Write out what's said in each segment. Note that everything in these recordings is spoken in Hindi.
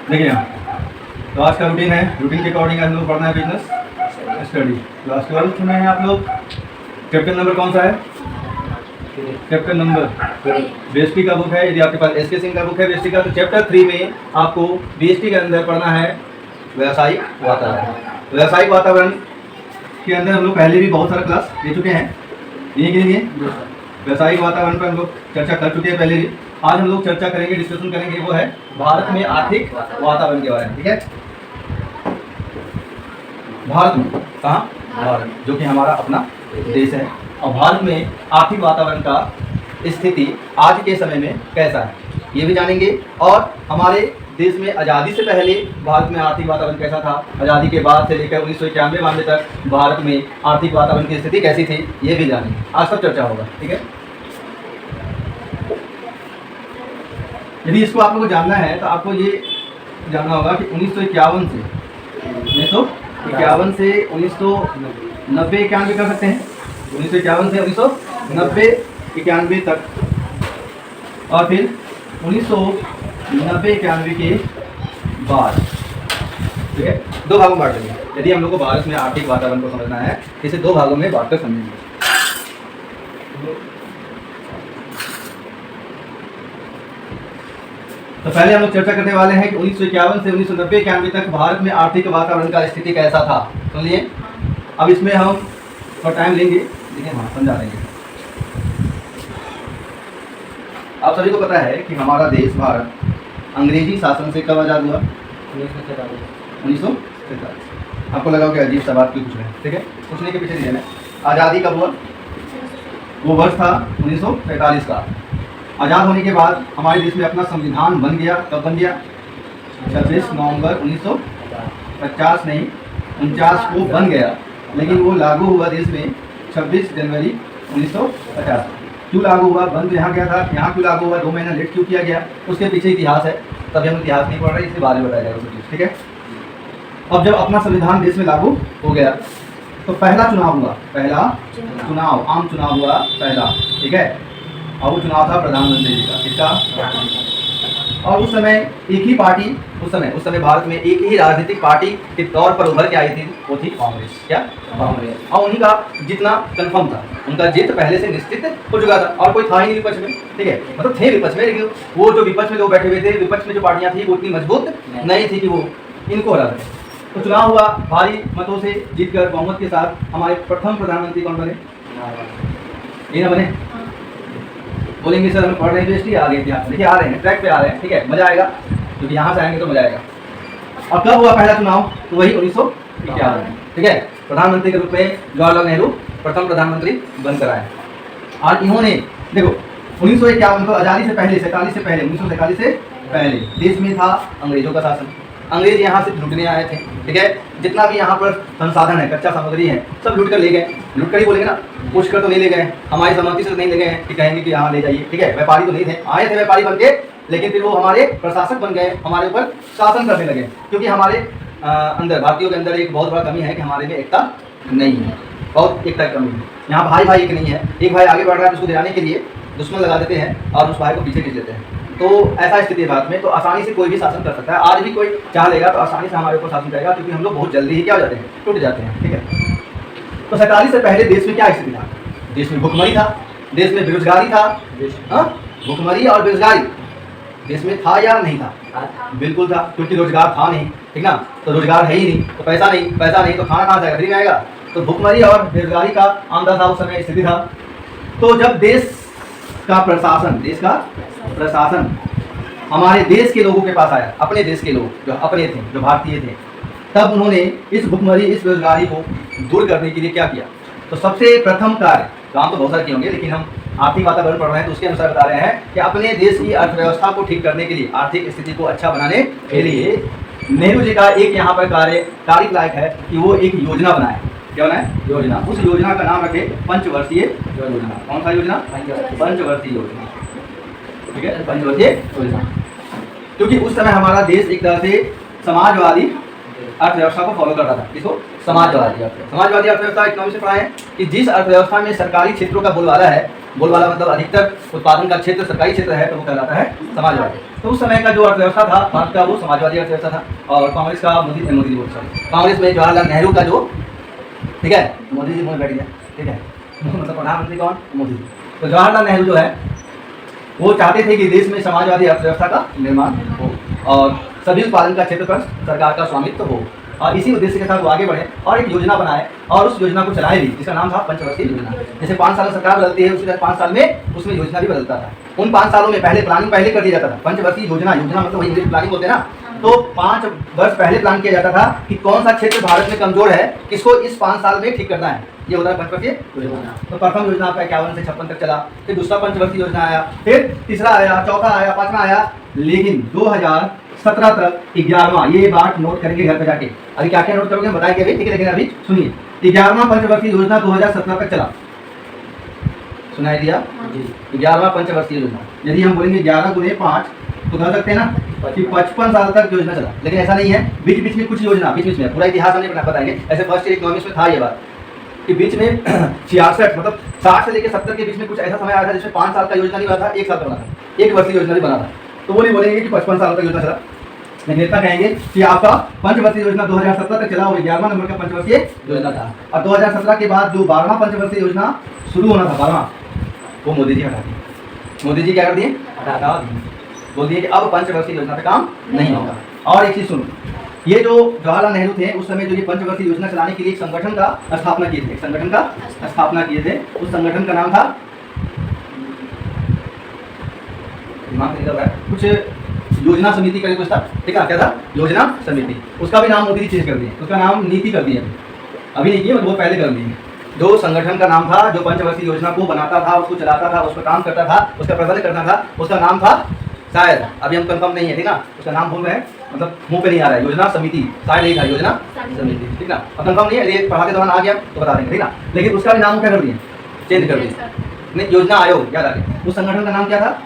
देखिए तो आज का रूटीन है, रूटीन के अकॉर्डिंग हम लोग पढ़ना है बिजनेस स्टडी। क्लास 12 में हैं आप लोग। चैप्टर नंबर कौन सा है? चैप्टर नंबर बीएसटी का बुक है। यदि आपके पास एसके सिंह का बुक है बीएसटी का, तो चैप्टर 3 में आपको बीएसटी के अंदर पढ़ना है व्यावसायिक वातावरण। व्यावसायिक वातावरण के अंदर हम लोग पहले भी बहुत सारा क्लास ले चुके हैं, ये के लिए व्यावसायिक वातावरण पर हम लोग चर्चा कर चुके हैं पहले भी। आज हम लोग चर्चा करेंगे, डिस्कशन करेंगे, वो है भारत में आर्थिक वातावरण के बारे में। ठीक है, भारत में कहाँ? भारत, जो कि हमारा अपना देश है। और भारत में आर्थिक वातावरण का स्थिति आज के समय में कैसा है ये भी जानेंगे। और हमारे देश में आज़ादी से पहले भारत में आर्थिक वातावरण कैसा था, आज़ादी के बाद से लेकर 1991 तक भारत में आर्थिक वातावरण की स्थिति कैसी थी, ये भी जानेंगे। आज सब चर्चा होगा। ठीक है, यदि इसको आप लोगों को जानना है तो आपको ये जानना होगा कि 1951 से 1990 91 कर सकते हैं। 1951 से 1990 91 तक, और फिर 1990 91 के बाद। ठीक है, दो भागों में बांट देंगे। यदि हम लोग को भारत में आर्थिक वातावरण को समझना है, इसे दो भागों में बांट कर समझेंगे। तो पहले हम लोग चर्चा करने वाले हैं कि 1951 से 1990 91 तक भारत में आर्थिक वातावरण का स्थिति कैसा था। सुनिए, अब इसमें हम थोड़ा टाइम लेंगे, लेकिन हाँ समझा देंगे। आप सभी को पता है कि हमारा देश भारत अंग्रेजी शासन से कब आज़ाद हुआ? 1947। आपको लगा कि अजीब सा बात क्यों पूछ रहे हैं? ठीक है, पूछने के पीछे रीजन है। आज़ादी कब हुआ? वो वर्ष था 1947 का। आज़ाद होने के बाद हमारे देश में अपना संविधान बन गया। कब बन गया? 26 नवंबर 1950 नहीं 49 को बन गया, लेकिन वो लागू हुआ देश में 26 जनवरी 1950। क्यों लागू हुआ? बन तो यहाँ गया था, यहाँ क्यों लागू हुआ? 2 महीना लेट क्यों किया गया? उसके पीछे इतिहास है, तभी हम इतिहास नहीं पढ़ रहे, इसके बारे में बताया जाएगा सब। ठीक है, अब जब अपना संविधान देश में लागू हो गया तो पहला चुनाव हुआ, पहला चुनाव आम चुनाव हुआ पहला। ठीक है, और वो चुनाव था प्रधानमंत्री जी का। किसका? और उस समय एक ही पार्टी, उस समय भारत में एक ही राजनीतिक पार्टी के तौर पर उभर के आई थी, वो थी कांग्रेस। क्या? कांग्रेस। और उन्हीं का जितना कंफर्म था, उनका जीत पहले से निश्चित हो चुका था, और कोई था ही नहीं विपक्ष में। ठीक है, मतलब थे विपक्ष में, लेकिन वो जो विपक्ष में लोग बैठे हुए थे, विपक्ष में जो पार्टियां थी वो इतनी मजबूत नहीं थी कि वो इनको हरा सके। तो चुनाव हुआ, भारी मतों से जीतकर बहुमत के साथ हमारे प्रथम प्रधानमंत्री कौन बने? ये ना बने? बोलेंगे सर हम पढ़ रहे हैं बीएसटी, आगे इतिहास देखिए, आ रहे हैं, ट्रैक पे आ रहे हैं। ठीक है, मजा आएगा, क्योंकि यहाँ से आएंगे तो मजा आएगा। और कब हुआ पहला चुनाव? तो वही 1951। ठीक है, प्रधानमंत्री के रूप में जवाहरलाल नेहरू प्रथम प्रधानमंत्री बनकर आए। और इन्होंने देखो 1951 को आज़ादी से पहले, 1947 से पहले, 1947 से पहले देश में था अंग्रेजों का शासन। अंग्रेज यहाँ से लूटने आए थे। ठीक है, जितना भी यहाँ पर संसाधन है, कच्चा सामग्री है, सब लूट कर ले गए। लूट कर ही बोलेंगे ना, पूछ कर तो नहीं ले गए, हमारी सहमति से तो नहीं ले गए हैं कि कहेंगे कि यहाँ ले जाइए। ठीक है, व्यापारी तो नहीं थे, आए थे व्यापारी बन के, लेकिन फिर वो हमारे प्रशासक बन गए, हमारे ऊपर शासन करने लगे। क्योंकि हमारे अंदर, भारतीयों के अंदर एक बहुत बड़ा कमी है कि हमारे में एकता नहीं है, बहुत एकता की कमी है। यहाँ भाई भाई एक नहीं है, एक भाई आगे बढ़ रहा है, उसको दिलाने के लिए दुश्मन लगा देते हैं और उस भाई को पीछे खींच देते हैं। तो ऐसा स्थिति है भारत में। तो आसानी से कोई भी शासन कर सकता है, आज भी कोई चाह लेगा तो आसानी से हमारे ऊपर शासन करेगा, क्योंकि हम लोग बहुत जल्दी ही क्या हो जाते हैं, टूट जाते हैं। ठीक है, तो 47 से पहले देश में क्या स्थिति था? देश में भुखमरी था, देश में बेरोजगारी था। भुखमरी और बेरोजगारी देश में था या नहीं था? बिल्कुल था, क्योंकि रोजगार था नहीं। ठीक ना, तो रोजगार है ही नहीं तो पैसा नहीं, पैसा नहीं तो खाना कहाँ जाएगा, फ्री में आएगा। तो भुखमरी और बेरोजगारी का आंदा था उस समय स्थिति था। तो जब देश का प्रशासन हमारे देश के लोगों के पास आया, अपने देश के लोग जो अपने थे, जो भारतीय थे, तब उन्होंने इस भुखमरी, इस बेरोजगारी को दूर करने के लिए क्या किया? तो सबसे प्रथम कार्य, काम तो बहुत सारे किए होंगे, लेकिन हम आर्थिक वातावरण पढ़ रहे हैं तो उसके अनुसार बता रहे हैं कि अपने देश की अर्थव्यवस्था को ठीक करने के लिए, आर्थिक स्थिति को अच्छा बनाने के लिए नेहरू जी का एक यहाँ पर कार्य तारीफ लायक है कि वो एक योजना बनाए। क्या बनाए? योजना। उस योजना का नाम रखे पंचवर्षीय योजना। कौन सा योजना? पंचवर्षीय योजना। ठीक है, पंचवर्षीय योजना। क्योंकि उस समय हमारा देश एक तरह से समाजवादी अर्थव्यवस्था को फॉलो करता था। किसको? समाजवादी अर्थव्यवस्था। समाजवादी अर्थव्यवस्था इकोनॉमिक्स से पढ़ा है कि जिस अर्थव्यवस्था में सरकारी क्षेत्रों का बोलबाला है बोलबाला मतलब अधिकतर उत्पादन का क्षेत्र सरकारी क्षेत्र है तो वो कहलाता है समाजवादी। तो उस समय का जो अर्थव्यवस्था था भारत का वो समाजवादी अर्थव्यवस्था था। और कांग्रेस का कांग्रेस में जवाहरलाल नेहरू का जो, ठीक है, मोदी जी मुझे बैठ गया, ठीक है, मतलब प्रधानमंत्री कौन, मोदी जी। तो जवाहरलाल नेहरू जो है वो चाहते थे कि देश में समाजवादी अर्थव्यवस्था का निर्माण हो और सभी उत्पादन का क्षेत्र पर सरकार का स्वामित्व हो। और इसी उद्देश्य के साथ वो आगे बढ़े और एक योजना बनाए और उस योजना को चलाए भी, जिसका नाम था पंचवर्षीय योजना। जैसे 5 साल में सरकार बदलती है, उसी तरह 5 साल में उसमें योजना भी बदलता था। उन 5 सालों में पहले प्लानिंग पहले कर दिया जाता था। पंचवर्षीय योजना, योजना मतलब वही इंग्लिश प्लानिंग होते हैं ना, तो 5 वर्ष पहले प्लान किया जाता था कि कौन सा क्षेत्र भारत में कमजोर है, किसको इस 5 साल में ठीक करना है। ये होता है पंचवर्षीय योजना। तो प्रथम योजना आपका 51 से 56 तक चला, फिर दूसरा पंचवर्षीय योजना आया, फिर तीसरा आया, चौथा आया, पांचवा आया, लेकिन 2017 तक 11वां, ये बात नोट करेंगे घर पे जाके। अभी क्या क्या नोट करोगे बताएंगे अभी, ठीक है, लेकिन अभी सुनिए, 11वां पंचवर्षीय योजना 2017 तक चला। सुनाई दिया? 11वां पंचवर्षीय योजना। यदि हम बोलेंगे 11 गुने 5 तो कह सकते हैं ना कि 55 साल तक योजना चला। लेकिन ऐसा नहीं है, बीच बीच में कुछ योजना, बीच बीच में पूरा इतिहास हमने बताएंगे। ऐसे फर्स्ट ईयर इकोनॉमिक्स में था ये बात कि बीच में 66 मतलब 60 से लेकर 70 के बीच में कुछ ऐसा समय आया था जिसमें 5 साल का योजना नहीं बना था, 1 साल का बना था, 1 वर्षीय योजना भी बना था। तो वो नहीं बोलेंगे कि 55 साल तक योजना चला, लेकिन इतना कहेंगे कि आपका पंचवर्षीय योजना 2017 तक चला, वो 11वां नंबर का पंचवर्षीय योजना था। और 2017 के बाद जो 12वां पंचवर्षीय योजना शुरू होना था, 12वां, वो मोदी जी हटा दिए। मोदी जी क्या कर दिए? हटा दिए, बोल दिए कि अब पंचवर्षीय योजना पे काम नहीं होगा। और एक चीज सुनो, ये जो जवाहरलाल नेहरू थे उस समय जो ये पंचवर्षीय योजना चलाने के लिए एक संगठन का स्थापना किए थे, एक संगठन का स्थापना किए थे। उस संगठन का नाम था, दिमाग नहीं लग रहा है, कुछ योजना समिति करके कुछ था, ठीक है, क्या था? योजना समिति। उसका भी नाम मोदी जी चेंज कर दिए, उसका नाम नीति कर दिया। अभी नहीं किए, वो पहले कर दिए। जो संगठन का नाम था, जो पंचवर्षीय योजना को बनाता था, उसको चलाता था, उस पर काम करता था, उसका प्रबंध करता था, उसका नाम था, शायद अभी हम कंफर्म नहीं है, ठीक ना, उसका नाम भूल रहे हैं, मतलब मुंह पे नहीं आ रहा है, योजना समिति, शायद यही था, योजना समिति, ठीक ना। अब कंफर्म नहीं है, ये पढ़ाते दौरान आ गया तो बता देंगे, ठीक ना। लेकिन उसका भी नाम क्या कर दिए? चेंज कर दिए, नहीं, योजना आयोग, याद आ गया। उस संगठन का नाम क्या था?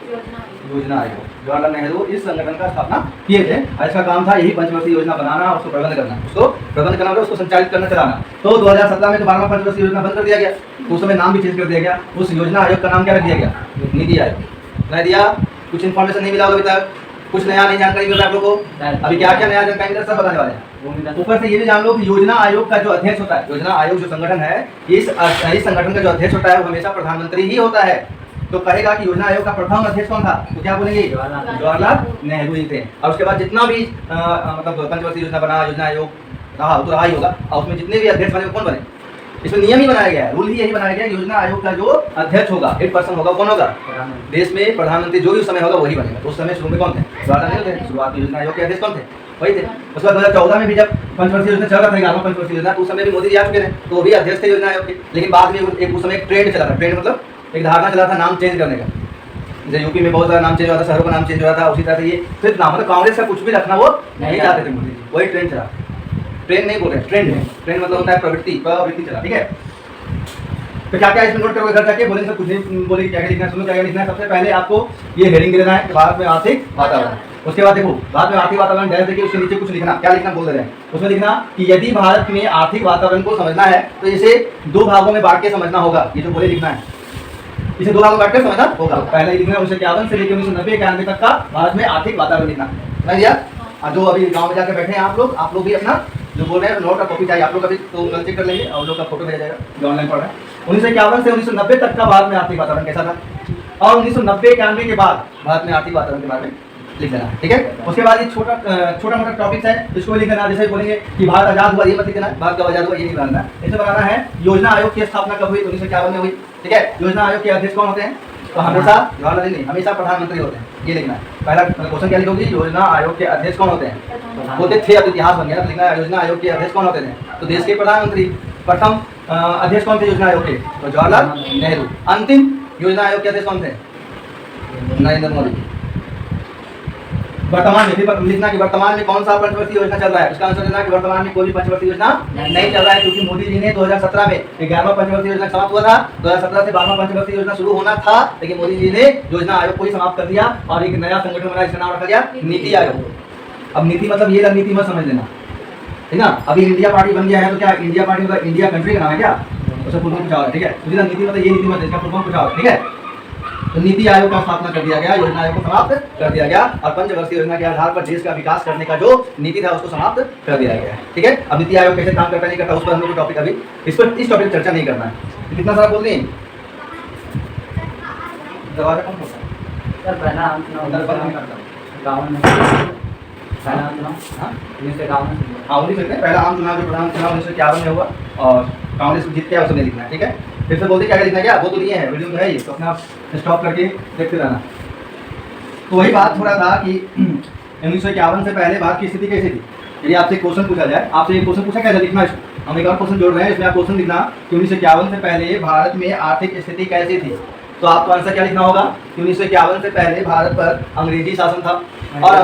योजना आयोग। जवाहरलाल नेहरू इस संगठन का स्थापना किए थे और इसका काम था यही पंचवर्षीय योजना बनाना, उसको प्रबंध करना, उसको प्रबंध करना, उसको संचालित करना, चलाना। तो 2017 में तो 12वां पंचवर्षीय योजना बंद कर दिया गया, तो उस समय नाम भी चेंज कर दिया गया। उस योजना आयोग का नाम क्या रख दिया गया? नीति आयोग। नहीं दिया, कुछ इन्फॉर्मेशन नहीं मिला अभी तक, कुछ नया नहीं जानकारी मिल रहा है आप लोगों को। अभी क्या क्या नया जानकारी मिला सब बताने वाले हैं। ऊपर से ये भी जान लो कि योजना आयोग का जो अध्यक्ष होता है, योजना आयोग जो संगठन है, इस संगठन का जो अध्यक्ष होता है वो हमेशा प्रधानमंत्री ही होता है। तो कहेगा कि योजना आयोग का प्रथम अध्यक्ष कौन था, तो क्या बोलेंगे? जवाहरलाल नेहरू जी थे। और उसके बाद जितना भी मतलब पंचवर्षीय योजना बना, योजना आयोग रहा तो रहा ही होगा, और उसमें जितने भी अध्यक्ष बने कौन बने? इसमें नियम ही बनाया गया है, रूल ही यही बनाया गया है, योजना आयोग का जो अध्यक्ष होगा, हेड पर्सन होगा, कौन होगा? देश में प्रधानमंत्री जो भी उस समय होगा वही बनेगा। तो उस समय शुरू में कौन थे? जवाहरलाल नेहरू थे। शुरुआत में योजना आयोग के अध्यक्ष कौन थे? वही थे। उसके बाद 2014 में भी जब पंचवर्षीय योजना चल रहा था, 11वां पंचवर्षीय योजना, तो उस समय भी मोदी जी आ चुके थे, तो वो भी अध्यक्ष थे योजना आयोग के। लेकिन बाद में एक उस समय एक ट्रेंड चला था, ट्रेंड मतलब एक धारणा चला था नाम चेंज करने का। जैसे यूपी में बहुत सारा नाम चेंज हुआ था, शहरों का नाम चेंज हुआ था, उसी तरह से ये सिर्फ नाम, मतलब कांग्रेस का कुछ भी रखना वो नहीं चाहते थे मोदी जी, वही ट्रेंड चला। ट्रेंड नहीं बोल रहे, ट्रेंड है, ट्रेंड मतलब होता है प्रवृत्ति चला, ठीक है। तो क्या क्या इसमें नोट करोगे घर जाके, बोलेंगे सब कुछ नहीं बोलेंगे, क्या क्या लिखना है, सुनो क्या क्या लिखना है। सबसे पहले आपको ये हेडिंग देना है, भारत में आर्थिक वातावरण। उसके बाद देखो भारत में आर्थिक वातावरण डैश देखिए, उसके नीचे कुछ लिखना, क्या लिखना बोल रहे हैं उसमें लिखना कि यदि भारत में आर्थिक वातावरण को समझना है तो इसे 2 भागों में बांट के समझना होगा। ये जो बोले लिखना है, इसे 2 भागों में बांट के समझना होगा। पहले लिखना है 1951 से लेकर 1990-91 तक का भारत में आर्थिक वातावरण लिखना है दिया। जो अभी गाँव में जाकर बैठे हैं आप लोग भी अपना जो बोल रहे हैं नोट और कॉपी चाहिए आप लोग, अभी तो कल चेक कर लेंगे और लोग का फोटो भेजा जाएगा जो ऑनलाइन पढ़ रहा है। 1951 से 1990 तक का भारत में आर्थिक वातावरण कैसा था, और 1990-91 के बाद भारत में आर्थिक वातावरण के बारे में लिख देना, ठीक है। उसके बाद ये छोटा मोटा टॉपिक्स है, इसको लिख देना। जैसे बोलेंगे कि भारत आजाद हुआ, ये मत लिख देना, भारत कब आजाद हुआ ये नहीं बनाना है। इसे बनाना है योजना आयोग की स्थापना कब हुई, 1951 में हुई, ठीक है। योजना आयोग के अध्यक्ष कौन होते हैं, तो हमेशा जवाहरलाल नेहरू नहीं, हमेशा प्रधानमंत्री होते हैं, ये लिखना है। पहला क्वेश्चन क्या लिखोगे, योजना आयोग के अध्यक्ष कौन होते हैं, होते थे, अब इतिहास बन गया तो लिखना है योजना आयोग के अध्यक्ष कौन होते थे, तो देश के प्रधानमंत्री। प्रथम अध्यक्ष कौन थे योजना आयोग के, तो जवाहरलाल नेहरू। अंतिम योजना आयोग के अध्यक्ष कौन थे, नरेंद्र मोदी। वर्तमान में भी लिखना कि वर्तमान में कौन सा पंचवर्षीय योजना चल रहा है, उसका आंसर देना कि वर्तमान में कोई भी पंचवर्षीय योजना नहीं चल रहा है, क्योंकि मोदी जी ने 2017 में 11वां पंचवर्षीय योजना समाप्त हुआ था, 2017 से 12वां पंचवर्षीय योजना शुरू होना था, लेकिन मोदी जी ने योजना आयोग को ही समाप्त कर दिया और एक नया संगठन बना, इसका नाम रखा गया नीति आयोग। अब नीति मतलब ये नीति मत समझ लेना, ठीक ना। अभी इंडिया पार्टी बन गया है तो क्या इंडिया पार्टी मतलब इंडिया कंट्री का नाम है क्या, उसका फुल फॉर्म कुछ और है, ठीक है। नीति मतलब ये नीति मत, इसका फुल फॉर्म कुछ और, ठीक है। तो नीति आयोग का स्थापना कर दिया गया, योजना आयोग को समाप्त कर दिया गया और पंचवर्षीय योजना के आधार पर देश का विकास करने का जो नीति था उसको समाप्त कर दिया गया है। ठीक है, अब नीति आयोग कैसे काम करता नहीं करता उस पर हम लोग टॉपिक अभी इस टॉपिक पर चर्चा नहीं करना है। कितना सारा बोल दें दरवाजा कौन खोलता है सर? पहला आम चुनाव गाँव में पहला आम चुनाव 1951 हाँ 1951 पहला आम चुनाव जो प्रधान चुनाव 1951 में हुआ और कांग्रेस को जीत के उसमें लिखना है। ठीक है, फिर से बोलते क्या लिखना क्या, वो तो दिए हैं वीडियो में है ये, तो अपना स्टॉप करके देखते रहना। तो वही बात हो रहा था कि 1951 से पहले भारत की स्थिति कैसी थी। यदि आपसे क्वेश्चन पूछा जाए, आपसे एक क्वेश्चन पूछा कैसे लिखना है, हम एक और क्वेश्चन जोड़ रहे हैं, इसमें आप क्वेश्चन लिखना कि 1951 से पहले भारत में आर्थिक स्थिति कैसी थी। तो आपको आंसर क्या लिखना होगा कि 1951 से पहले भारत पर अंग्रेजी शासन था और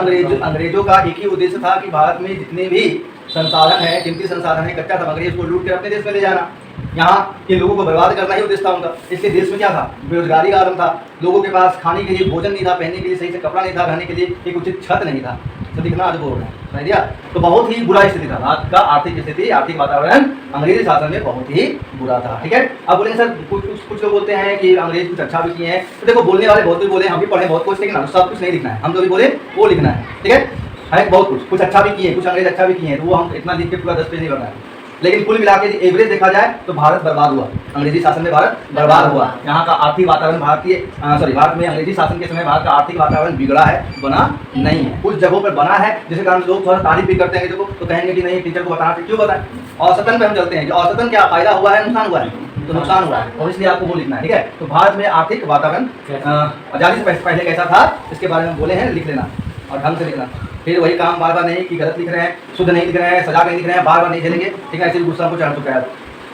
अंग्रेजों का एक ही उद्देश्य था कि भारत में जितने भी संसाधन है, कीमती संसाधन है, कच्चा सामग्री, उसको लूट कर अपने देश में ले जाना, यहाँ के लोगों को बर्बाद करना ही उद्देश्य था उनका। इसलिए देश में क्या था, बेरोजगारी का आरंभ था, लोगों के पास खाने के लिए भोजन नहीं था, पहनने के लिए सही से कपड़ा नहीं था, रहने के लिए एक उचित छत नहीं था। तो दिखना आज बोल रहे हैं, समझ दिया। तो बहुत ही बुरा स्थिति था भारत का, आर्थिक स्थिति, आर्थिक वातावरण अंग्रेजी शासन में बहुत ही बुरा था। ठीक है, अब बोलेंगे सर कुछ लोग बोलते हैं कि अंग्रेज कुछ अच्छा भी किए हैं। तो देखो बोलने वाले बहुत कुछ बोले, हम भी पढ़े बहुत कुछ, लेकिन सब कुछ नहीं लिखना है, हम जो भी बोले वो लिखना है। ठीक है बहुत कुछ अच्छा भी किए, कुछ अंग्रेज अच्छा भी किए हैं, तो वो हम इतना लिख के पूरा 10 पेज नहीं बनाए। लेकिन कुल मिला के एवरेज देखा जाए तो भारत बर्बाद हुआ, अंग्रेजी शासन में भारत बर्बाद हुआ। यहाँ का आर्थिक वातावरण भारत में अंग्रेजी शासन के समय भारत का आर्थिक वातावरण बिगड़ा है, बना नहीं है। कुछ जगहों पर बना है जिसके कारण लोग थोड़ा तारीफ भी करते हैं, तो कहेंगे कि नहीं टीचर को बताना, क्यों बताएं। औसतन पे हम चलते हैं कि औसतन क्या फायदा हुआ है, नुकसान हुआ है, तो नुकसान हुआ है, और इसलिए आपको वो लिखना है। ठीक है, तो भारत में आर्थिक वातावरण आजादी से पहले कैसा था इसके बारे में बोले हैं, लिख लेना और ढंग से लिखना। फिर वही काम बार बार नहीं कि गलत लिख रहे हैं, शुद्ध नहीं लिख रहे हैं, सजा नहीं लिख रहे हैं, बार बार नहीं झेलेंगे। ठीक है, ऐसे भी गुस्सा को चढ़ चुका है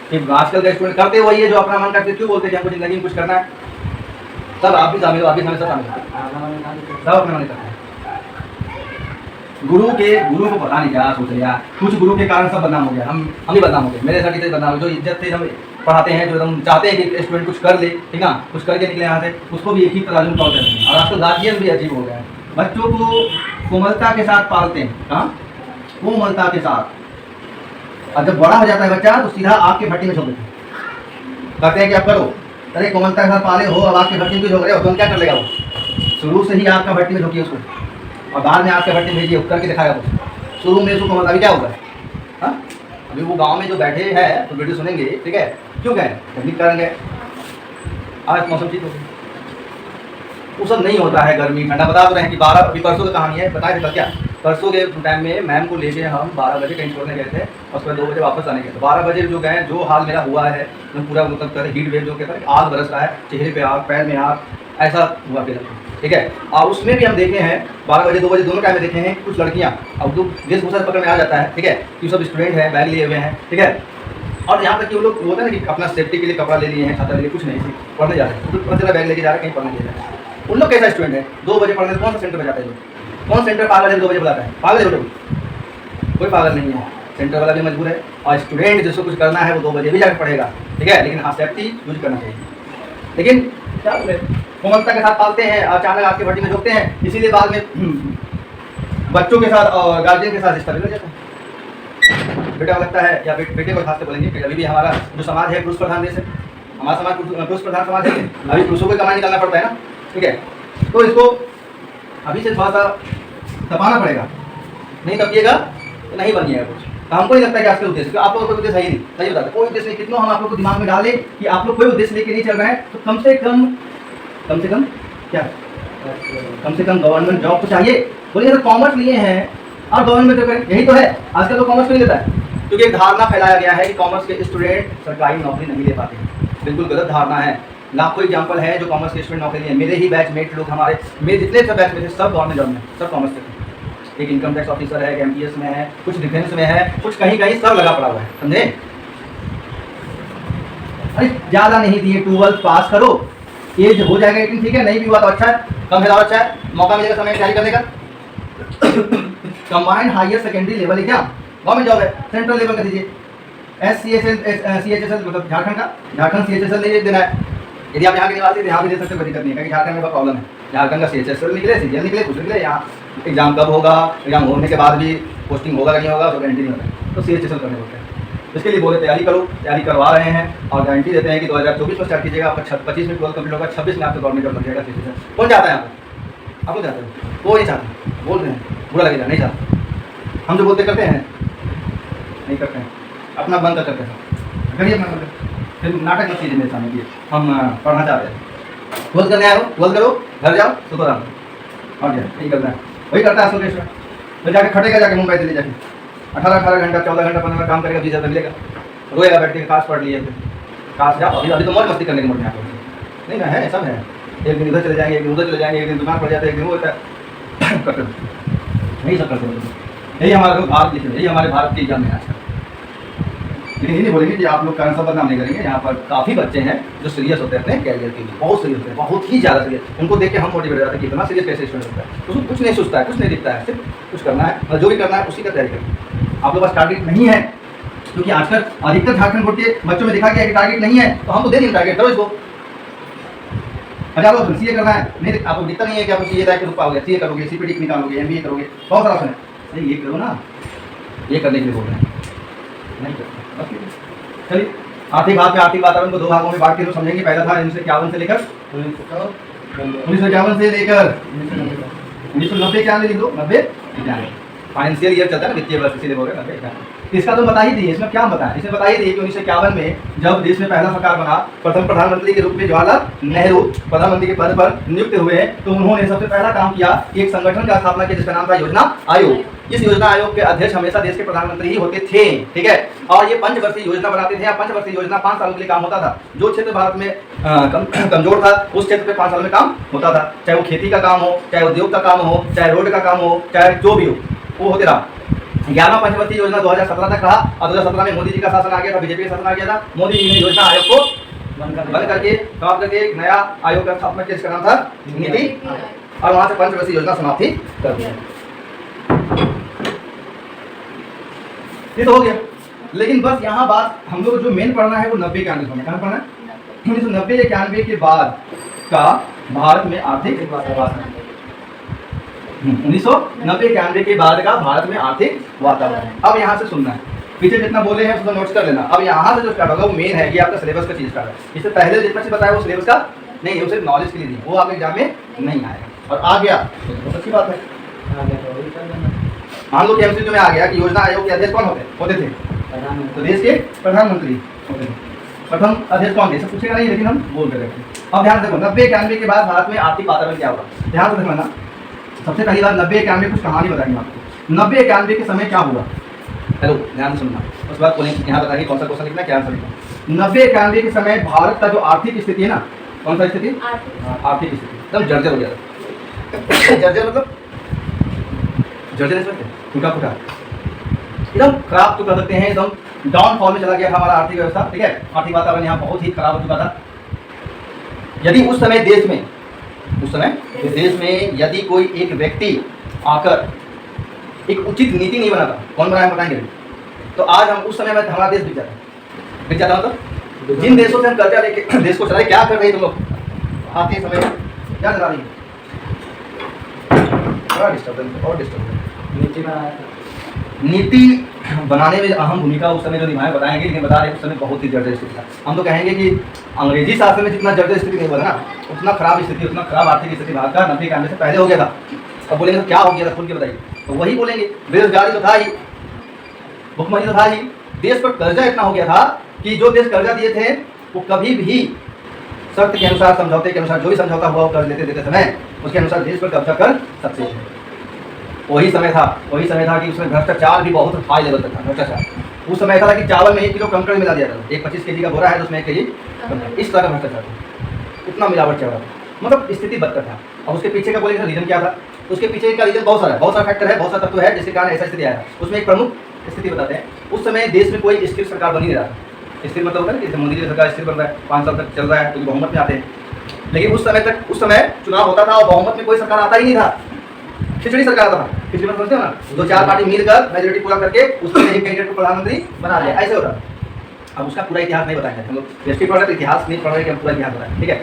कि आजकल के स्टूडेंट करते वही है जो अपना मन करते, क्यों बोलते हैं कि हमको जिंदगी में कुछ करना है। सब आप भी शामिल हो, आप भी शामिल, सब अपने मन करते हैं। गुरु को पता नहीं क्या सोच लिया, कुछ गुरु के कारण सब बदनाम हो गया, हम ही बदनाम हो गए, मेरे साथ टीचर बदनाम हो, जो इज्जत से हम पढ़ाते हैं, जो हम चाहते हैं कि स्टूडेंट कुछ कर ले, ठीक है, कुछ करके निकले यहाँ से, उसको भी एक ही तराजू में तौल देते हैं। और आजकल गार्जियन भी अजीब हो गया है, बच्चों को कोमलता के साथ पालते हैं, हाँ कोमलता के साथ, और जब बड़ा हो जाता है बच्चा तो सीधा आग के भट्टी में झोंक देते हैं, कहते हैं कि अब करो, अरे कोमलता के साथ पाले हो, अब आग के भट्टी में झोंक रहे हो, तुम क्या कर लेगा वो, शुरू से ही आग का भट्टी में झोंकिए उसको, और बाद में आग के भट्टी में भेजिए, करके दिखाएगा वो। शुरू में उसको कोमलता, अभी क्या होगा, हाँ अभी वो गाँव में जो बैठे हैं तो वीडियो सुनेंगे, ठीक है, क्यों गए तकनीक करेंगे, आज मौसम ठीक हो गया, वो सब नहीं होता है, गर्मी ठंडा। बता रहे हैं कि 12 अभी परसों की कहानी है, बताए थे कल क्या, परसों के टाइम में मैम को लेके हम 12 बजे कहीं छोड़ने गए थे और उसके 2 बजे वापस आने गए थे। 12 बजे जो गए, जो हाल मेरा हुआ है, मैं पूरा मतलब कहते हीट वेव जो कहता है, आग बरस रहा है, चेहरे पे आग, पैर में आग, ऐसा हुआ फिर। ठीक है, और उसमें भी हम देखे हैं 12 बजे 2 बजे दोनों टाइम में देखे हैं कुछ लड़कियाँ, अब जो वेशभूषा पकड़ में आ जाता है, ठीक है, कि सब स्टूडेंट हैं, बैग लिए हुए हैं, ठीक है, और यहाँ तक कि वो लोग होता है ना कि अपना सेफ्टी के लिए कपड़ा ले लिए हैं, छाता ले लिए, कुछ नहीं, पढ़ने जा रहे हैं, तो पता चला बैग लेके जा रहे हैं, कहीं पढ़ने ले जा रहे हैं। उन लोग कैसा स्टूडेंट है, 2 बजे पढ़ने कौन सा सेंटर में जाता है, लोग कौन सेंटर पागल है 2 बजे बुलाता है, पागल है कोई पागल नहीं है, सेंटर वाला भी मजबूर है, और स्टूडेंट जिसको कुछ करना है वो 2 बजे भी जाकर पढ़ेगा। ठीक है, लेकिन हाँ सेफ्टी यूज करना चाहिए। लेकिन क्या बोले, कोमलता के साथ पालते हैं, अचानक आपके भट्टी में झोंकते हैं, इसीलिए बाद में बच्चों के साथ और गार्जियन के साथ रिश्ता बिगड़ जाता है। बेटा लगता है या बेटे को खास से बोलेंगे कि अभी भी हमारा जो समाज है पुरुष प्रधान देश है, हमारा समाज पुरुष प्रधान समाज है, अभी पुरुषों को कमाई निकालना पड़ता है ना। ठीक है, तो इसको अभी से थोड़ा सा दबाना पड़ेगा, नहीं दबिएगा तो नहीं बनिएगा कुछ। तो हमको नहीं लगता है कि आपके उद्देश्य, आप लोगों का उद्देश्य सही नहीं, सही बताते, कोई उद्देश्य नहीं। कितना हम आप लोग को दिमाग में डालें कि आप लोग कोई उद्देश्य लेके नहीं चल रहे हैं, तो कम से कम क्या, कम से कम गवर्नमेंट जॉब तो चाहिए। बोलिए अगर कॉमर्स लिए हैं और गवर्नमेंट जॉब, यही तो है आजकल तो कॉमर्स नहीं लेता है, क्योंकि एक धारणा फैलाया गया है कि कॉमर्स के स्टूडेंट सरकारी नौकरी नहीं ले पाते हैं। बिल्कुल गलत धारणा है। लाखों एग्जाम्पल है जो कॉमर्स के स्टूडेंट नौकरी लिए, मेरे ही बैचमेट लोग, हमारे मेरे जितने सब बैच में थे सब गवर्नमेंट जॉब में, सब कॉमर्स से थे। एक इनकम टैक्स ऑफिसर है, MPS में है, कुछ डिफेंस में है, कुछ कहीं कहीं सब लगा पड़ा हुआ है, समझे। अरे ज़्यादा नहीं दिए, 12th पास करो, एज हो जाएगा, लेकिन ठीक है, नहीं भी हुआ तो अच्छा है, कम है तो अच्छा है, मौका मिलेगा समय तैयारी करने का। Combined higher secondary level exam government job है, सेंट्रल लेवल का दीजिए, CHSL मतलब झारखंड CHSL नहीं देना है। यदि आप यहाँ के निवासी तो यहाँ भी दे सकते, कोई दिक्कत नहीं है, क्योंकि झारखंड में प्रॉब्लम है, झारखंड का CHSL निकले, CGL निकले, कुछ निकले, यहाँ एग्जाम कब होगा, एग्जाम होने के बाद भी पोस्टिंग होगा नहीं होगा, तो गारंटी नहीं होता है, तो CHSL करने होता है। इसके लिए बोले तैयारी करो, तैयारी करवा रहे हैं और गारंटी देते हैं कि 2024 में स्टार्ट कीजिएगा, आपका 25 में 12 कंप्लीट होगा, 26 में आपका गवर्नमेंट जॉब लग जाएगा। कौन चाहता है आप लोग चाहते हो? वो नहीं चाहते, बोल रहे हैं बुरा लगेगा, नहीं चाहते। हम जो बोलते करते हैं नहीं करते हैं, अपना बंद कर करते हैं, करिए अपना बंद। फिर नाटक मत कीजिए मेरे सामने की हम पढ़ना चाहते हैं। ट्वेल्थ करने आए हो, ट्वेल्थ करो, घर जाओ, सुतो आराम और क्या यही करना है, वही करता है सुरेश। तो जाके खटेगा, जाके मुंबई दिल्ली जाके 18 घंटा 14 घंटा 15 काम करेगा, 20 हज़ार मिलेगा, रोएगा बैठ के काश पढ़ लिए थे, काश जाओ। अभी तो मौज मस्ती करने के मूड में आप नहीं ना है, सब है। एक दिन इधर चले जाएंगे, एक दिन उधर चले जाएंगे, एक दिन दुकान पड़ जाता है, एक दिन वो होता है करते यही सब करते हैं। यही हमारा भारत लिखे, यही हमारे भारत की एग्जाम में आज। लेकिन ये नहीं बोलेंगे कि आप लोग कारण सब बदनाम नहीं करेंगे। यहाँ पर काफ़ी बच्चे हैं जो सीरियस होते हैं अपने कैरियर के लिए, बहुत सीरियस होते हैं, बहुत ही ज़्यादा सीरियस। उनको देख के हम मोटिवेट हो जाते हैं कि इतना सीरियस कैसे स्टूडेंट होता है, उसको कुछ नहीं सोचता है, कुछ नहीं दिखता है, सिर्फ कुछ करना है और जो भी करना है उसी का तैयारी करना। आप लोग पास टारगेट नहीं है, क्योंकि आजकल अधिकतर झारखंड बोर्ड के बच्चों में देखा गया कि टारगेट नहीं है, तो हम तो दे देंगे टारगेट, करो इसको। अच्छा आप लोग सीए करना है, नहीं आपको दिखता नहीं है कि आप सीए तक रुक पाओगे, सीए करोगे, सीपीटी निकालोगे, एमबीए करोगे, बहुत सारा ऑप्शन है। नहीं ये करो ना, ये करने के लिए बोल रहे हैं, नहीं करते। चलिए आर्थिक भाग में आर्थिक वातावरण को दो भागों में बांट के समझेंगे। पहला था 1951 से लेकर 1951 से लेकर 1990 क्या लिख दो, 90 फाइनेंशियल ईयर चलता है ना, वित्तीय वर्ष, इसीलिए बोल रहे हैं 90। इसका तो बता ही दिए, इसमें क्या बताया, इसमें बता ही दिए कि 1951 में जब देश में पहला सरकार बना, प्रथम प्रधानमंत्री के रूप में जवाहरलाल नेहरू प्रधानमंत्री के पद पर नियुक्त हुए, तो उन्होंने सबसे पहला काम किया कि एक संगठन का स्थापना किया जिसका नाम था योजना आयोग। इस योजना आयोग के अध्यक्ष हमेशा देश के प्रधानमंत्री ही होते थे, ठीक है। और ये पंचवर्षीय योजना बनाते थे। पंचवर्षीय योजना 5 सालों के लिए काम होता था। जो क्षेत्र भारत में कमजोर था उस क्षेत्र पे 5 साल में काम होता था, चाहे वो खेती का काम हो, चाहे उद्योग का काम हो, चाहे रोड का काम हो, चाहे जो भी हो, वो होते रहा। 11वां पंचवर्षीय योजना 2017 तक रहा और 2017 में मोदी जी का शासन आ गया था, बीजेपी का शासन आ गया था। मोदी जी ने योजना आयोग को बंद करके समाप्त करके एक नया आयोग का स्थापना किया जिसका नाम था नीति, और वहां से पंचवर्षीय योजना समाप्ति कर दिया। ये तो हो गया। लेकिन बस यहाँ बात हम लोग जो मेन पढ़ना है वो 90 के आने में कहाँ पढ़ना है, 1990-91 के बाद का भारत में आर्थिक वातावरण, 1990-91 के बाद का भारत में आर्थिक वातावरण। अब यहाँ से सुनना है, पीछे जितना बोले हैं उसको नोट्स कर लेना। अब यहाँ से जो स्टार्ट होगा वो मेन है, ये आपका सिलेबस का चीज स्टार्ट है। इससे पहले जितना से बताया वो सिलेबस का नहीं, वो सिर्फ नॉलेज के लिए नहीं, वो आपके एग्जाम में नहीं आएगा। और आ गया तो अच्छी बात है। मान लो कि एमसीक्यू में आ गया कि योजना आयोग के अध्यक्ष कौन होते थे, तो देश के प्रधानमंत्री होते थे। प्रथम अध्यक्ष कौन थे सब पूछेगा नहीं, लेकिन हम बोल रहे थे। अब ध्यान देखो 90-91 के बाद भारत में आर्थिक वातावरण क्या होगा, ध्यान से देखना ना। सबसे पहली बार 90-91 कुछ कहानी बताएंगे आपको। 90-91 के समय क्या हुआ, हेलो ध्यान से सुनना, उसके बाद बोलेंगे यहाँ बताएंगे कौन सा क्वेश्चन लिखना, क्या आंसर लिखना। 90-91 के समय भारत का जो आर्थिक स्थिति है ना, कौन सा स्थिति, आर्थिक स्थिति एकदम जर्जर हो गया था। जर्जर मतलब जर्जर टूटा फूटा, एकदम खराब तो कर सकते हैं, एकदम डाउनफॉल में चला गया था हमारा आर्थिक व्यवस्था, ठीक है। आर्थिक वातावरण यहाँ बहुत ही खराब हो चुका था। यदि उस समय देश में यदि कोई एक व्यक्ति आकर एक उचित नीति नहीं बनाता, कौन बनाया बताएंगे, तो आज हम उस समय में हमारा देश बिक जाता मतलब जिन देशों से हम कर्जा लेके देश को चला रहे, क्या कर रही तुम लोग आते समय क्या चला रही, बड़ा डिस्टर्बेंस और डिस्टर्बेंस। नीति बनाने में अहम भूमिका उस समय जो निभाए बताएंगे, लेकिन बता रहे उस समय बहुत ही जर्जर स्थिति था। हम तो कहेंगे कि अंग्रेजी शासन में जितना जर्जर स्थिति नहीं हुआ ना, उतना खराब स्थिति, उतना खराब आर्थिक स्थिति भारत का 90-91 से पहले हो गया था। अब बोलेंगे तो क्या हो गया था, खुल के बताइए, तो वही बोलेंगे बेरोजगारी तो था ही, भुखमरी तो था ही, देश पर कर्जा इतना हो गया था कि जो देश कर्जा दिए थे वो कभी भी शर्त के अनुसार, समझौते के अनुसार, जो भी समझौता हुआ वो कर्ज देते समय उसके अनुसार देश पर कब्जा कर सकते थे। वही समय था कि उसमें भ्रष्टाचार भी बहुत हाई लेवल तक था। भ्रष्टाचार उस समय था कि चावल में 1 किलो कम मिला दिया था, एक 25 केजी का बोरा है तो उसमें 1 केजी, इस तरह का भ्रष्टाचार था, इतना मिलावट चल रहा था, मतलब स्थिति बदतर था। और उसके पीछे का बोलेंगे रीजन क्या था, उसके पीछे का रीजन बहुत सारा फैक्टर है, बहुत सारा तत्व है जिसके कारण ऐसा स्थिति आया। उसमें एक प्रमुख स्थिति बताते हैं, उस समय देश में कोई स्थिर सरकार बन ही नहीं रहा था। स्थिर मतलब होता है कि मोदी जी सरकार स्थिर बन रहा है, 5 साल तक चल रहा है, तो बहुमत में आते हैं। लेकिन उस समय चुनाव होता था और बहुमत में कोई सरकार आता ही नहीं था, खिचड़ी सरकार आता था। खिचड़ी मतलब समझते हो ना, 2-4 पार्टी मिलकर मेजोरिटी पूरा करके उसमें एक कैंडिडेट को प्रधानमंत्री बना लिया, ऐसे होता। अब उसका पूरा इतिहास नहीं बताएंगे हम लोग, हिस्ट्री पढ़ रहे तो इतिहास नहीं पढ़ रहे कि हम पूरा इतिहास बताएं, ठीक है।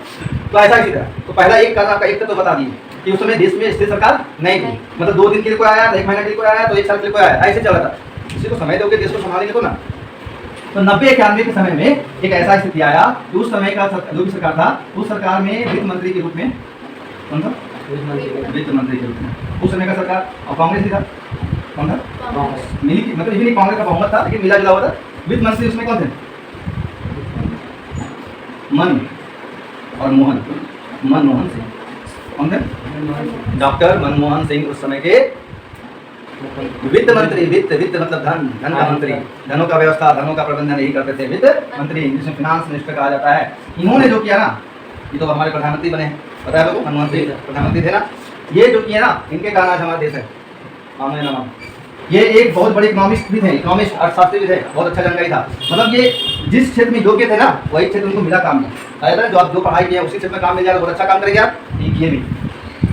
तो ऐसा ही था। तो पहला एक कारण आपका एक तो बता दिए कि उस समय देश में स्थिर सरकार नहीं थी, मतलब 2 दिन के लिए कोई आया, 1 महीना के लिए कोई आया, तो 1 साल के लिए कोई आया, ऐसे चला था। किसी को समय दोगे देश को संभालेंगे तो ना, तो 90-91 के समय में एक ऐसा स्थिति आया कि उस समय का जो भी सरकार था, उस सरकार में वित्त मंत्री के रूप में कौन था? वित्त मंत्री के रूप में उस समय का सरकार, और कांग्रेस ही था। कौन था? मिली, मतलब ये नहीं कांग्रेस का बहुमत था, लेकिन मिला जुला हुआ था। वित्त मंत्री उसमें कौन थे? मन और मोहन, मनमोहन सिंह। कौन थे? डॉक्टर मनमोहन सिंह उस समय के वित्त मंत्री। वित्त मतलब धन, धन का मंत्री, धनों का व्यवस्था, धनों का प्रबंधन यही करते थे वित्त मंत्री, जिसमें फिनांस मिनिस्टर कहा जाता है। इन्होंने जो किया ना, ये तो हमारे प्रधानमंत्री बने हैं, पता है लोगों, मनमोहन सिंह प्रधानमंत्री थे ना। ये जो किया ना, इनके कारण आज हमारा देश है। आमने नमन। ये एक बहुत बड़े इकोनॉमिस्ट भी थे, इकोनॉमिस्ट अर्थशास्त्री भी थे, बहुत अच्छा जानकारी था। मतलब ये जिस क्षेत्र में योग्य थे ना, वही क्षेत्र उनको मिला काम में। जो आप जो पढ़ाई किया उसी क्षेत्र में काम मिल जाएगा, बहुत अच्छा काम करेंगे आप। ये भी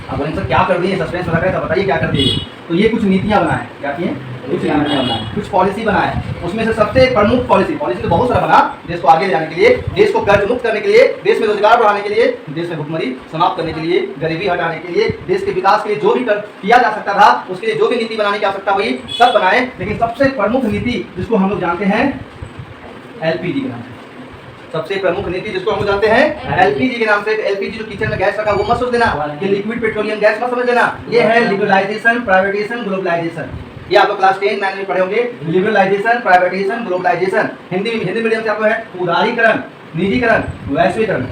अब बोलेंगे सर क्या कर दिए, सस्पेंस लग रहा है, तो बताइए क्या कर दिए। तो ये कुछ नीतियाँ बनाए, क्या किए? कुछ नीतियाँ बनाए, कुछ पॉलिसी बनाए। उसमें से सबसे प्रमुख पॉलिसी तो बहुत सारा बना, देश को आगे ले जाने के लिए, देश को कर्ज मुक्त करने के लिए, देश में रोजगार बढ़ाने के लिए, देश में भुखमरी समाप्त करने के लिए, गरीबी हटाने के लिए, देश के विकास के लिए जो भी किया जा सकता था, उसके लिए जो भी नीति बनाने की आवश्यकता हुई सब बनाए। लेकिन सबसे प्रमुख नीति जिसको हम लोग जानते हैं LPG के नाम से, सबसे प्रमुख नीति जिसको हम जानते हैं LPG के नाम से। LPG जो किचन में गैस रखा वो मत सोच देना कि लिक्विड पेट्रोलियम गैस मत समझ लेना। ये है लिबरलाइजेशन, प्राइवेटाइजेशन, ग्लोबलाइजेशन। ये आप लोग क्लास 10 9 में पढ़े होंगे। Liberalisation, privatisation, globalisation. Hindi medium से आपको है उदारीकरण, निजीकरण, वैश्वीकरण।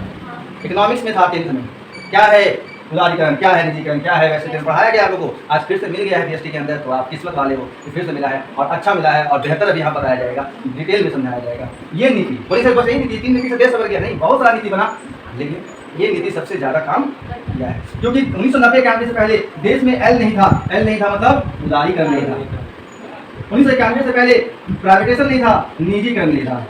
इकोनॉमिक्स में था 10th में। क्या है उदारीकरण, क्या है निजीकरण, क्या है वैश्वीकरण, पढ़ाया गया आप लोगों को। आज फिर से मिल गया है BST के अंदर, तो आप किस्मत वाले हो, फिर से मिला है और अच्छा मिला है और बेहतर अभी यहाँ बताया जाएगा, डिटेल में समझाया जाएगा। ये नीति बड़ी सर बस यही नीति, 3 नीति से देश सवर गया नहीं, बहुत सारा नीति बना, लेकिन ये नीति सबसे ज्यादा काम किया है। क्योंकि 1990-91 से पहले देश में L नहीं था। L नहीं था मतलब उदारीकरण नहीं था। 1991 से पहले प्राइवेटाइजेशन नहीं था, निजीकरण नहीं था।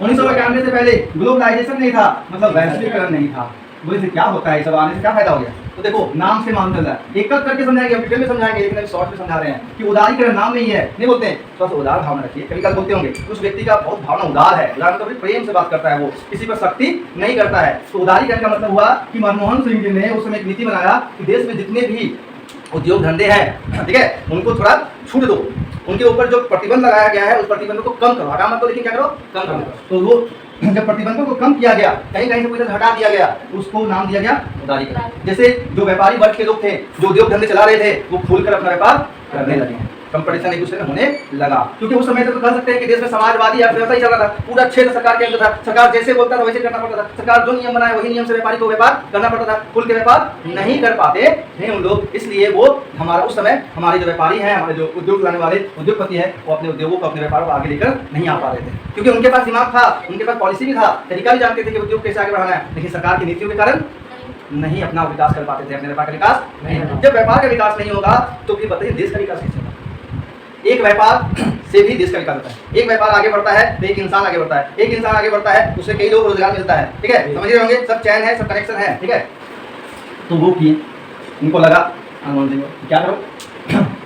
1991 से पहले ग्लोबलाइजेशन नहीं था, मतलब वैश्वीकरण नहीं था। बोले से क्या होता है, सब आने से क्या फायदा हो गया? तो देखो नाम से मालूम चल रहा है, एक एक करके समझाएंगे, डिटेल में समझाएंगे, लेकिन अभी शॉर्ट में समझा रहे हैं कि उदारीकरण नाम में ही है। नहीं बोलते हैं थोड़ा सा उदार भावना रखिए, कभी कभी बोलते होंगे उस व्यक्ति का बहुत भावना उदार है, उदार मतलब प्रेम से बात करता है, वो किसी पर सख्ती नहीं करता है। तो उदारीकरण का मतलब हुआ कि मनमोहन सिंह जी ने उस समय एक नीति बनाया कि देश में जितने भी उद्योग धंधे हैं, ठीक है, उनको थोड़ा छूट दो, उनके ऊपर जो प्रतिबंध लगाया गया है उस प्रतिबंध को कम करो। हटा मत दो, लेकिन क्या करो, कम करो। तो वो जब प्रतिबंधों को कम किया गया, कहीं कहीं से कुछ हटा दिया गया, उसको नाम दिया गया उदारीकरण। जैसे जो व्यापारी वर्ग के लोग थे, जो उद्योग धंधे चला रहे थे, वो खुलकर अपना व्यापार करने लगे, कंपटीशन एक दूसरे में होने लगा। क्योंकि उस समय तो कह सकते हैं कि देश में समाजवादी अर्थव्यवस्था ही चल रहा था, पूरा क्षेत्र सरकार के अंदर था, सरकार जैसे बोलता था वैसे करना पड़ता था, सरकार जो नियम बनाए वही नियम से व्यापारी को व्यापार करना पड़ता था। खुल के व्यापार नहीं कर पाते थे उन लोग, इसलिए वो हमारा उस समय हमारे जो व्यापारी हैं, हमारे जो उद्योग लाने वाले उद्योगपति हैं, वो अपने उद्योगों को, अपने व्यापारों को आगे लेकर नहीं आ पा रहे थे, क्योंकि उनके पास दिमाग था, उनके पास पॉलिसी भी था, तरीका भी जानते थे कि उद्योग कैसे आगे बढ़ाना है, लेकिन सरकार की नीतियों के कारण नहीं अपना विकास कर पाते थे, अपने व्यापार का विकास नहीं। जब व्यापार का विकास नहीं होगा तो फिर बताइए देश का विकास कैसे होगा? एक व्यापार से भी देश का विकास होता है। एक व्यापार आगे बढ़ता है तो एक इंसान आगे बढ़ता है, एक इंसान आगे बढ़ता है उससे कई लोग रोजगार मिलता है, ठीक है, समझ रहे होंगे, सब चैन है, सब कनेक्शन है, ठीक है। तो वो किए, उनको लगा क्या करो,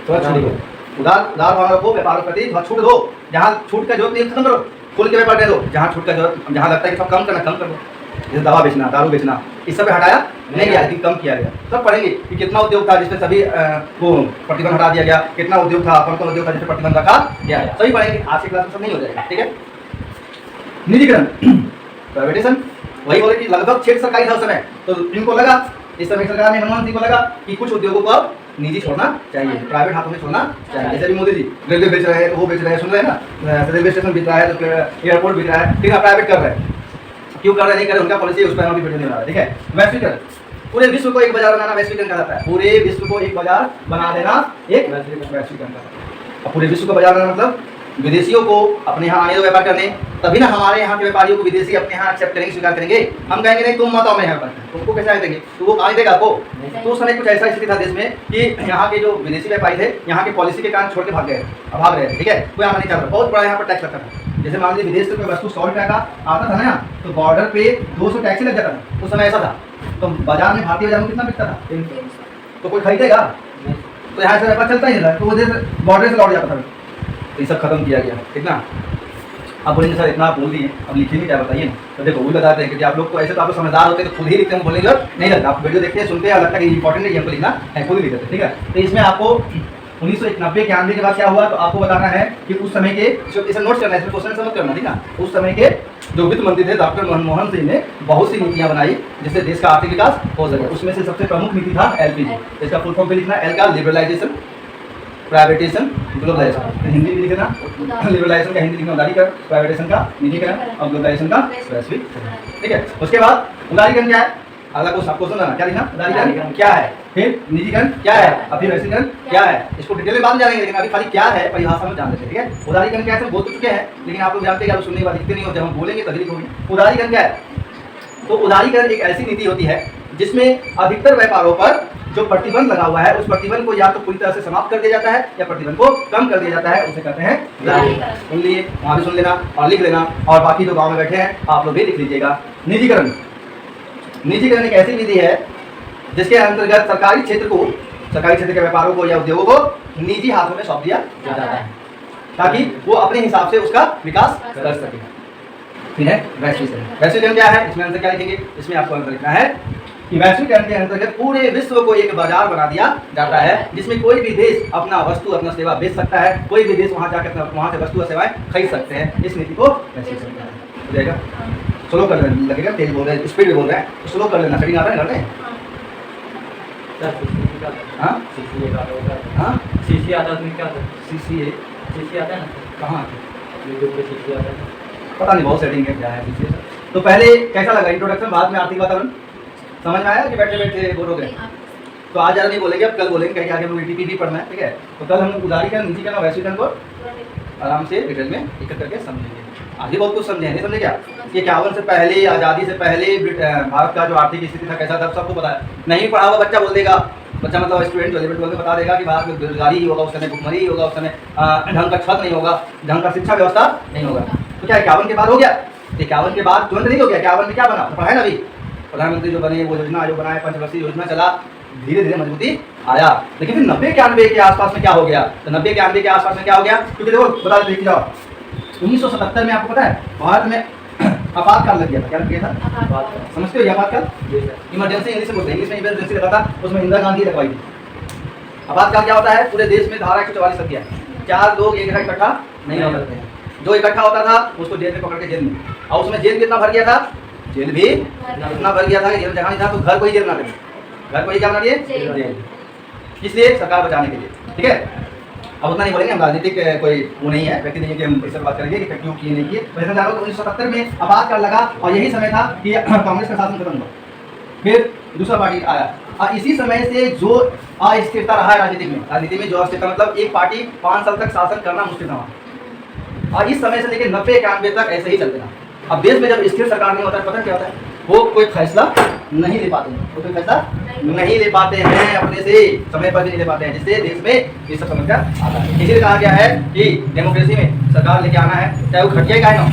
थोड़ा छूट दो, उदार भावना को व्यापार के प्रति थोड़ा छूट दो, जहाँ छूट का जरूरत नहीं खत्म करो, खुल के व्यापार कर दो, जहाँ छूट का जरूरत, जहाँ लगता है कि सब कम करना कम कर दो। जैसे दवा बेचना, दारू बेचना, इस सब हटाया नहीं गया, लेकिन कम किया गया। सब पढ़ेंगे कि कितना उद्योग था जिसमें सभी को प्रतिबंध हटा दिया गया, कितना उद्योग था, कौन कौन उद्योग था जिसमें प्रतिबंध रखा गया, सभी पढ़ेंगे। आज की क्लास में सब नहीं हो जाएगा, ठीक है। निजीकरण, प्राइवेटाइजेशन, वही बोले कि लगभग क्षेत्र सरकारी था उस समय, तो इनको लगा, इस समय सरकार ने, मनमोहन सिंह को लगा कि कुछ उद्योगों को अब निजी छोड़ना चाहिए, प्राइवेट हाथों में छोड़ना चाहिए। जैसे भी मोदी जी रेलवे बेच रहे हैं तो वो बेच रहे हैं, सुन रहे हैं ना, रेलवे स्टेशन बिक रहा है तो एयरपोर्ट बिक रहा है, ठीक है, प्राइवेट कर रहे हैं, क्यों कर रहे नहीं कर रहे, उनका पॉलिसी उस पर हम भी वीडियो नहीं बना रहा है, ठीक है। वैश्वीकरण, पूरे विश्व को एक बाजार बनाना वैश्वीकरण कहलाता है, पूरे विश्व को एक बाजार बना देना एक वैश्वीकरण कहलाता है। पूरे विश्व को बाजार बनाना मतलब विदेशियों को अपने यहाँ आने दो व्यापार करने, तभी ना हमारे यहाँ के व्यापारियों को विदेशी अपने यहाँ एक्सेप्ट करेंगे, स्वीकार करेंगे। हम कहेंगे नहीं तुम मत आओ मैं यहाँ पर, तुमको कैसे आने देंगे, तो वो आने देगा आपको। तो उस समय कुछ ऐसा स्थिति था देश में कि यहाँ के जो विदेशी व्यापारी थे, यहाँ के पॉलिसी के कारण छोड़ के भाग रहे थे, ठीक है, कोई आना नहीं चाहता, बहुत बड़ा यहाँ पर टैक्स लगता था। जैसे मान लीजिए विदेश से कोई वस्तु 100 रुपये का आता था ना, तो बॉर्डर पे 200 टैक्स लग जाता था, उस समय ऐसा था। तो बाजार में, भारतीय बाजार में कितना बिकता था, तो कोई खरीदेगा, तो यहाँ से व्यापार चलता ही नहीं था, तो वो बॉर्डर से लौट जाता था। तो ये सब खत्म किया गया, कितना आप बोलेंगे सर इतना आप बोल दिए, अब लिखेंगे क्या बताइए ना। तो देखो वही बताते हैं कि आप लोग को ऐसे तो आप लोग समझदार होते हैं तो खुद ही लिखते हैं, बोलेंगे नहीं लगता, आप वीडियो देखते हैं, सुनते हैं, लगता है कि इंपॉर्टेंट है, ये हमको लिखना है, खुद ही लिखते हैं, ठीक है। तो इसमें आपको 1991-91 के बाद क्या हुआ, तो आपको बताना है कि उस समय के, इसे नोट करना है, इसमें क्वेश्चन समझ करना, ठीक ना। उस समय के जो वित्त मंत्री थे डॉक्टर मनमोहन सिंह ने बहुत सी नीतियां बनाई जिससे देश का आर्थिक विकास हो सके। उसमें से सबसे प्रमुख नीति था एलपीजी। इसका फुल फॉर्म पे लिखना, एल का लिबरलाइजेशन, प्राइवेटेशन, ग्लोबलाइजेशन, हिंदी में लिखना। लिबरलाइजेशन का हिंदी लिखना उदारीकरण, प्राइवेटेशन का निजीकरण और ग्लोबलाइजेशन का वैश्वीकरण, ठीक है। उसके बाद उदारीकरण क्या है, अगला क्वेश्चन आपको सुनना, क्या लिखना, उदारीकरण क्या है, फिर निजीकरण क्या है और फिर वैश्वीकरण क्या है। इसको डिटेल में बाद में जानेंगे, लेकिन अभी खाली क्या है परिभाषा में जान लेते हैं, ठीक है। उदारीकरण क्या है बोल तो चुके हैं, लेकिन आप लोग जानते हैं कि आप सुनने के बाद लिखते नहीं हो, जब हम बोलेंगे तभी लिखोगे। उदारीकरण क्या है, तो उदारीकरण एक ऐसी नीति होती है जिसमें अधिकतर व्यापारों पर जो प्रतिबंध लगा हुआ है उस प्रतिबंध को या तो पूरी तरह से समाप्त कर दिया जाता है या प्रतिबंध को कम कर दिया जाता है, उसे कहते हैं उदारीकरण। सुन लिए, वहाँ भी सुन लेना और लिख लेना, और बाकी जो गाँव में बैठे हैं आप लोग भी लिख लीजिएगा। निजीकरण, निजीकरण एक ऐसी विधि है जिसके अंतर्गत सरकारी क्षेत्र के व्यापारों को या उद्योगों को निजी हाथों में सौंप दिया जाता है ताकि वो अपने हिसाब से उसका विकास कर सके। फिर है वैश्वीकरण। वैश्वीकरण क्या है, इसमें आंसर क्या लिखेंगे, इसमें आपको आंसर लिखना है कि वैश्वीकरण के अंतर्गत पूरे विश्व को एक बाजार बना दिया जाता है जिसमें कोई भी देश अपना वस्तु अपना सेवा बेच सकता है, कोई भी देश वहाँ जाकर वहाँ से वस्तु और सेवाएं खरीद सकते हैं। इस नीति को वैश्वीकरण कहते हैं। हो जाएगा, स्लो कर लेना, लगेगा तेज बोल रहे हैं, स्पीड में बोल रहे हैं तो स्लो कर लेना, सेटिंग आता है, करते हैं। हाँ हाँ सीसी आता है, क्या आता है, सीसीए सीसी आता है ना, कहाँ, यूट्यूब पे सीसी आता है, पता नहीं बहुत सेटिंग है क्या है सीसीए। तो पहले कैसा लगा इंट्रोडक्शन, बाद में आर्थिक वातावरण समझ में आया कि बैठे बैठे बोर हो गए। तो आज ज़्यादा नहीं बोलेंगे, अब कल बोलेंगे, कहीं आगे हम एटीपी भी पढ़ना है, ठीक है। तो कल हम उदारीकरण, निजीकरण और वैश्वीकरण को आराम से डिटेल में एक करके समझेंगे। आगे बहुत कुछ समझे, नहीं समझे क्या, कि 51 से पहले, आज़ादी से पहले भारत का जो आर्थिक स्थिति था कैसा था सबको पता है। नहीं पढ़ा हुआ बच्चा बोल देगा, बच्चा मतलब स्टूडेंट जो लेवल 12 में बता देगा कि भारत में बेरोजगारी ही होगा, उस समय भुखमरी ही होगा, उस समय ढंग का छत नहीं होगा, ढंग का शिक्षा व्यवस्था नहीं होगा। तो क्या 51 के बाद हो गया, 51 के बाद तुरंत नहीं हो गया। 51 में क्या बना, पढ़ा है ना अभी, प्रधानमंत्री जो बने, वो योजना जो बनाए, पंचवर्षीय योजना चला, धीरे धीरे मजबूती आया। लेकिन फिर 90-91 के आसपास में क्या हो गया, तो 90-91 के आसपास में क्या हो गया, क्योंकि देखो बता देते जाओ 1977 में आपको पता है भारत में आपातकाल लग गया था। क्या लग गया था, समझते हो आपातकाल, इमरजेंसी इंग्लिश में बोलते हैं, इंग्लिश में इमरजेंसी लगा था, उसमें इंदिरा गांधी लगवाई थी। आपातकाल क्या होता है, पूरे देश में धारा 144 लग गया, 4 लोग एक जगह इकट्ठा नहीं हो सकते हैं, जो इकट्ठा होता था उसको जेल में पकड़ के जेल में, और उसमें जेल कितना भर गया था, जेल भी इतना भर गया था कि जेल जगह नहीं था तो घर को ही जेल बना दिया, घर को ही क्या बना दिए, जेल, इसलिए सरकार बचाने के लिए, ठीक है। अब उतना नहीं बोलेंगे, हम राजनीतिक कोई वो नहीं है, व्यक्ति नहीं है कि हम इस पर बात करेंगे कि क्यों किए नहीं किए। वैसे जानो 1977 में आपातकाल लगा और यही समय था कि कांग्रेस का शासन खत्म हुआ, फिर दूसरा पार्टी आया, और इसी समय से जो अस्थिरता रहा है राजनीति में जो अस्थिरता मतलब एक पार्टी 5 साल तक शासन करना मुश्किल था, और इस समय से लेकर 90-91 तक ऐसे ही चलते रहा। अब देश में जब स्थिर सरकार नहीं होता है, पता क्या होता है, वो कोई फैसला नहीं ले पाते हैं, वो कोई फैसला नहीं ले पाते हैं, अपने से समय पर भी नहीं ले पाते हैं, जिससे देश में ये सब समस्या आता है। इसीलिए कहा गया है कि डेमोक्रेसी में सरकार लेके आना है, चाहे वो घटिया काहे ना,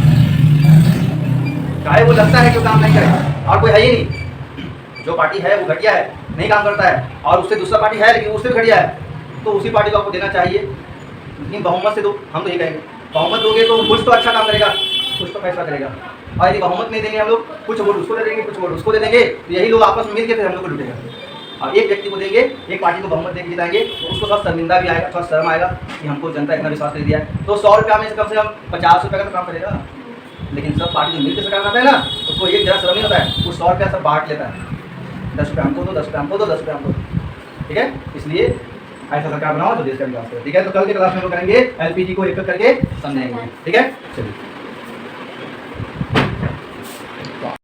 चाहे वो लगता है कि वो काम नहीं करे और कोई है ही नहीं, जो पार्टी है वो घटिया है, नहीं काम करता है, और उससे दूसरा पार्टी है लेकिन उससे भी घटिया है, तो उसी पार्टी को आपको देना चाहिए। लेकिन बहुमत से दो, हम तो ये कहेंगे बहुमत दोगे तो कुछ तो अच्छा काम करेगा, कुछ तो फैसला करेगा, और यदि बहुमत नहीं देंगे हम लोग, कुछ वोट उसको दे देंगे, कुछ वोट उसको दे देंगे, तो यही लोग आपस में मिलकर फिर हम लोग को लूटेगा। और एक व्यक्ति को देंगे, एक पार्टी को बहुमत देकर जिताएंगे, तो उसको थोड़ा शर्मिंदा भी आएगा, थोड़ा शर्म आएगा कि हमको जनता इतना विश्वास कर दिया है, तो 100 रुपया में से कम 50 रुपये का तो काम करेगा। लेकिन सब पार्टी जो मिलकर सरकार बनाता है ना, उसको एक जरा शर्म नहीं होता है, वो 100 रुपया सब बांट लेता है, 10 रुपये हमको दो, 10 रुपये हमको दो, 10 रुपये हमको, ठीक है। इसलिए ऐसा सरकार बनाओ जो देश का विकास करे, ठीक है। तो कल के क्लास में हम करेंगे एलपीजी को एक करके समझेंगे, ठीक है। चलिए।